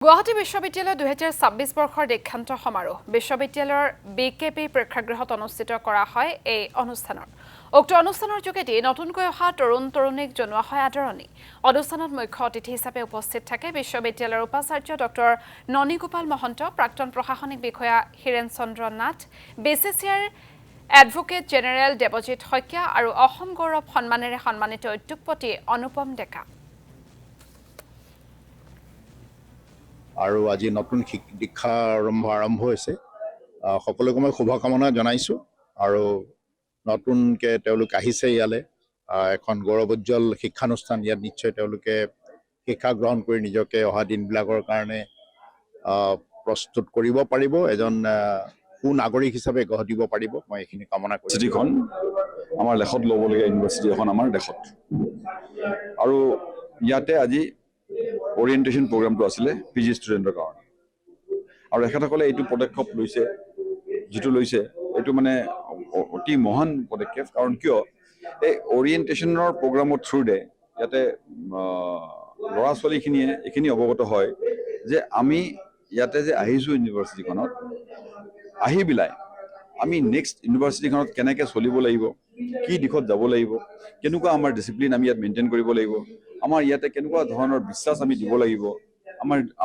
গুৱাহাটী বিশ্ববিদ্যালয় 2026 বৰ্ষৰ দীক্ষান্ত সমাৰোহ বিশ্ববিদ্যালয়ৰ বিকেপি প্ৰেক্ষাগৃহত অনুষ্ঠিত কৰা হয় এই অনুষ্ঠানৰ উক্ত অনুষ্ঠানৰ যোগেদি নতুনকৈ অহা তৰুণ-তৰুণীক জনোৱা হয় আদৰণি অনুষ্ঠানত মুখ্য অতিথি হিচাপে উপস্থিত থাকে বিশ্ববিদ্যালয়ৰ উপাচাৰ্য ডক্টৰ ননীগোপাল মহন্ত প্ৰাক্তন প্ৰশাসনিক বিষয়া হিৰেন চন্দ্ৰ নাথ বিচিচিআইৰ এডভোকেট জেনেৰেল দেৱজিৎ শইকীয়া আৰু অসম গৌৰৱ সন্মানেৰে সন্মানিত উদ্যোগপতি অনুপম ডেকা আৰু আজি নতুন দীক্ষা আৰম্ভ হৈছে সকলোকে মই শুভকামনা জনাইছো আৰু নতুনকে তেওঁলোক আহিছে ইয়ালে এখন গৌৰৱোজ্জ্বল শিক্ষানুষ্ঠান ইয়াত নিশ্চয় তেওঁলোকে শিক্ষা গ্ৰহণ কৰি নিজকে অহা দিনবিলাকৰ কাৰণে প্ৰস্তুত কৰিব পাৰিব এজন সুনাগৰিক হিচাপে গঢ় দিব পাৰিব মই এইখিনি কামনা কৰিছো চিটিখন আমাৰ লেখত ল'বলগীয়া ইউনিভাৰ্চিটি এখন আমাৰ দেশত আৰু ইয়াতে আজি ওৰিয়েণ্টেশ্যন প্ৰগ্ৰামটো আছিলে পিজি ষ্টুডেণ্টৰ কাৰণে আৰু এখেতসকলে এইটো পদক্ষেপ লৈছে এইটো মানে অতি মহান পদক্ষেপ কাৰণ কিয় এই ওৰিয়েণ্টেশ্যনৰ প্ৰগ্ৰামৰ থ্ৰুৰে ইয়াতে ল'ৰা ছোৱালীখিনিয়ে এইখিনি অৱগত হয় যে আমি ইয়াতে যে আহিছোঁ ইউনিভাৰ্চিটিখনত আহি পেলাই আমি নেক্সট ইউনিভাৰ্চিটিখনত কেনেকৈ চলিব লাগিব কি দিশত যাব লাগিব কেনেকুৱা আমাৰ ডিচিপ্লিন আমি ইয়াত মেইনটেইন কৰিব লাগিব আমাৰ ইয়াতে কেনেকুৱা ধৰণৰ বিশ্বাস আমি দিব লাগিব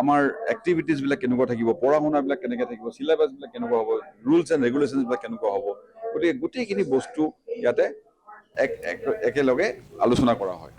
আমাৰ এক্টিভিটিজবিলাক কেনেকুৱা থাকিব পঢ়া শুনাবিলাক কেনেকৈ থাকিব চিলেবাছবিলাক কেনেকুৱা হ'ব ৰুলছ এণ্ড ৰেগুলেশ্যনছবিলাক কেনেকুৱা হ'ব গতিকে গোটেইখিনি বস্তু ইয়াতে একেলগে আলোচনা কৰা হয়